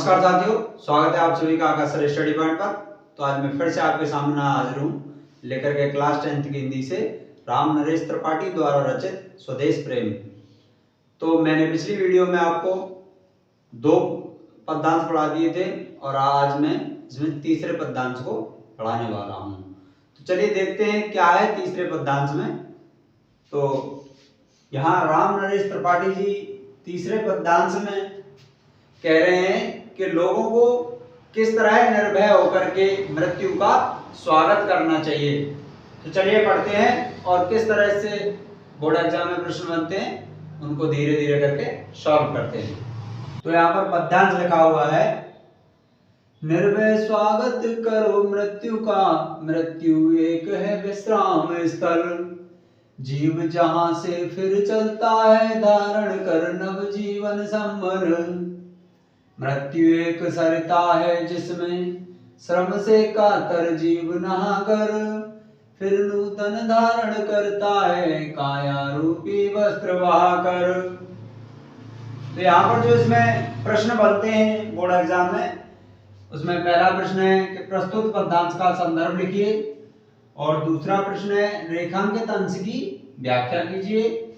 नमस्कार साथियों, स्वागत है आप सभी का आकाश सर स्टडी पॉइंट पर। तो आज मैं फिर से आपके सामने हाजिर हूँ लेकर के क्लास 10th की हिंदी से राम नरेश त्रिपाठी द्वारा रचित स्वदेश प्रेम। तो मैंने पिछली वीडियो में आपको 2 पद्यांश पढ़ा दिए थे और आज मैं इसमें तीसरे पद्यांश को पढ़ाने वाला हूँ। तो चलिए देखते हैं क्या है तीसरे पद्यांश में। तो यहाँ राम नरेश त्रिपाठी जी तीसरे पद्यांश में कह रहे हैं कि लोगों को किस तरह निर्भय होकर के मृत्यु का स्वागत करना चाहिए। तो चलिए पढ़ते हैं और किस तरह से बोर्ड एग्जाम में प्रश्न बनते हैं उनको धीरे धीरे करके सॉल्व करते हैं। तो यहाँ पर पद्यांश लिखा हुआ है, निर्भय स्वागत करो मृत्यु का, मृत्यु एक है विश्राम स्थल, जीव जहां से फिर चलता है धारण कर नव जीवन संभर। मृत्यु एक सरिता है जिसमें श्रम से कातर जीव नहा कर, फिर नूतन धारण करता है काया रूपी वस्त्र बहाकर। तो यहाँ पर जो इसमें प्रश्न बनते हैं बोर्ड एग्जाम में, उसमें पहला प्रश्न है कि प्रस्तुत पद्यांश का संदर्भ लिखिए, और दूसरा प्रश्न है रेखांकित अंश की व्याख्या कीजिए,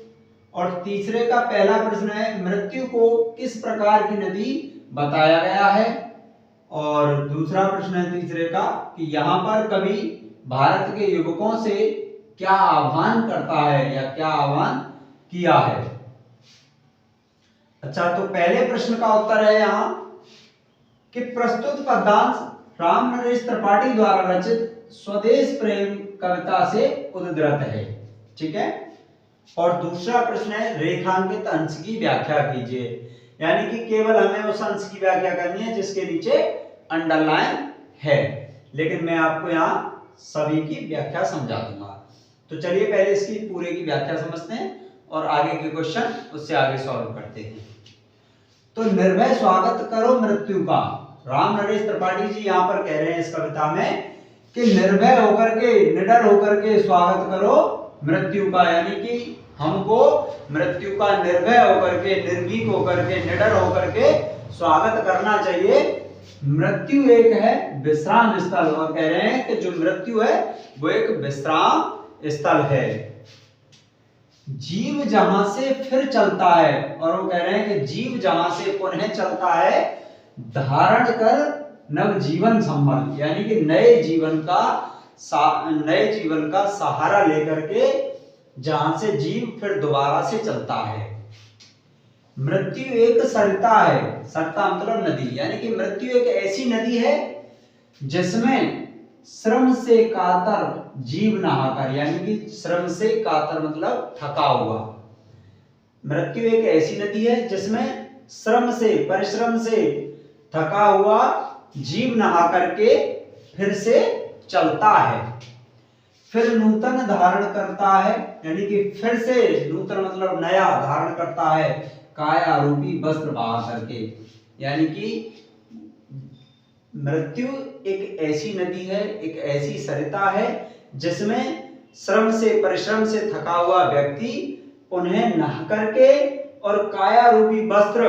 और तीसरे का पहला प्रश्न है मृत्यु को किस प्रकार की नदी बताया गया है, और दूसरा प्रश्न है तीसरे का कि यहाँ पर कवि भारत के युवकों से क्या आह्वान करता है या क्या आह्वान किया है। अच्छा, तो पहले प्रश्न का उत्तर है यहाँ कि प्रस्तुत पद्यांश राम नरेश त्रिपाठी द्वारा रचित स्वदेश प्रेम कविता से उद्धृत है। ठीक है। और दूसरा प्रश्न है रेखांकित अंश की व्याख्या कीजिए, यानी कि केवल हमें उस अंश की व्याख्या करनी है जिसके नीचे अंडरलाइन है, लेकिन मैं आपको यहाँ सभी की व्याख्या समझा दूंगा। तो चलिए पहले इसकी पूरे की व्याख्या समझते हैं और आगे के क्वेश्चन उससे आगे सॉल्व करते हैं। तो निर्भय स्वागत करो मृत्यु का, राम नरेश त्रिपाठी जी यहाँ पर कह रहे हैं इस कविता में कि निर्भय होकर के, निडर होकर के स्वागत करो मृत्यु का, यानी कि हमको मृत्यु का निर्भय होकर के, निर्भीक होकर के, निडर होकर के स्वागत करना चाहिए। मृत्यु एक है विश्राम स्थल, और कह रहे हैं कि जो मृत्यु है वो एक विश्राम स्थल है। जीव जहां से फिर चलता है, और वो कह रहे हैं कि जीव जहां से पुनः चलता है धारण कर नव जीवन संभल, यानी कि नए जीवन का सहारा लेकर के जहां से जीव फिर दोबारा से चलता है। मृत्यु एक सरिता है, सरिता मतलब नदी, यानी कि मृत्यु एक ऐसी नदी है जिसमें श्रम से कातर जीव नहाकर, यानी कि श्रम से कातर मतलब थका हुआ। मृत्यु एक ऐसी नदी है जिसमें श्रम से, परिश्रम से थका हुआ जीव नहा करके फिर से चलता है, फिर नूतन धारण करता है, यानी कि फिर से, नूतन मतलब नया, धारण करता है काया रूपी वस्त्र बहा करके। यानी कि मृत्यु एक ऐसी नदी है, एक ऐसी सरिता है जिसमें श्रम से, परिश्रम से थका हुआ व्यक्ति उन्हें नहा करके और काया रूपी वस्त्र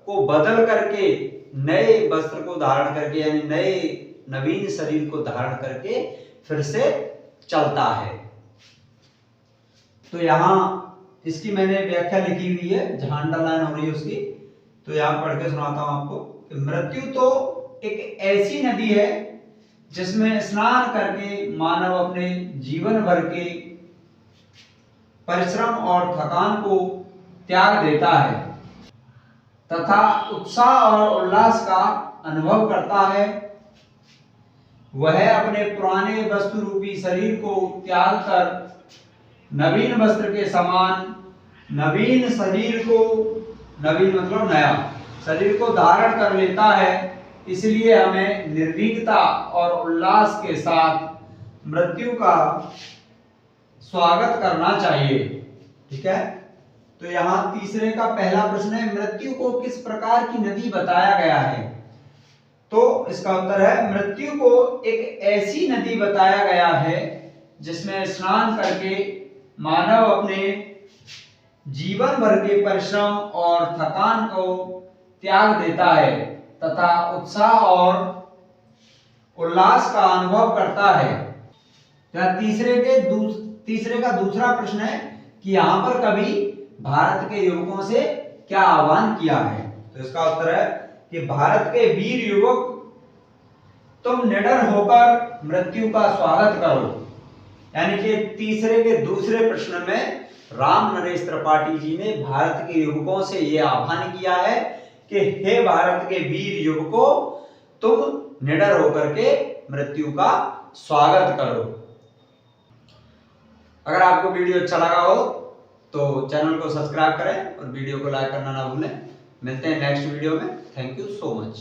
को बदल करके नए वस्त्र को धारण करके, यानी नए नवीन शरीर को धारण करके फिर से चलता है। तो यहां इसकी मैंने व्याख्या लिखी हुई है, जहां अंडरलाइन हो रही है उसकी, तो यहां पढ़ के सुनाता हूं आपको कि मृत्यु तो एक ऐसी नदी है जिसमें स्नान करके मानव अपने जीवन भर के परिश्रम और थकान को त्याग देता है तथा उत्साह और उल्लास का अनुभव करता है। वह अपने पुराने वस्तु रूपी शरीर को त्याग कर नवीन वस्त्र के समान नवीन शरीर को, नवीन मतलब नया शरीर को धारण कर लेता है। इसलिए हमें निर्भीकता और उल्लास के साथ मृत्यु का स्वागत करना चाहिए। ठीक है। तो यहाँ तीसरे का पहला प्रश्न है मृत्यु को किस प्रकार की नदी बताया गया है। तो इसका उत्तर है मृत्यु को एक ऐसी नदी बताया गया है जिसमें स्नान करके मानव अपने जीवन भर के परिश्रम और थकान को त्याग देता है तथा उत्साह और उल्लास का अनुभव करता है। तीसरे का दूसरा प्रश्न है कि यहाँ पर कभी भारत के युवकों से क्या आह्वान किया है। तो इसका उत्तर है कि भारत के वीर युवक, तुम निडर होकर मृत्यु का स्वागत करो। यानी कि तीसरे के दूसरे प्रश्न में राम नरेश त्रिपाठी जी ने भारत के युवकों से यह आह्वान किया है कि हे भारत के वीर युवकों, तुम निडर होकर के मृत्यु का स्वागत करो। अगर आपको वीडियो अच्छा लगा हो तो चैनल को सब्सक्राइब करें और वीडियो को लाइक करना ना भूलें। मिलते हैं नेक्स्ट वीडियो में। Thank you so much.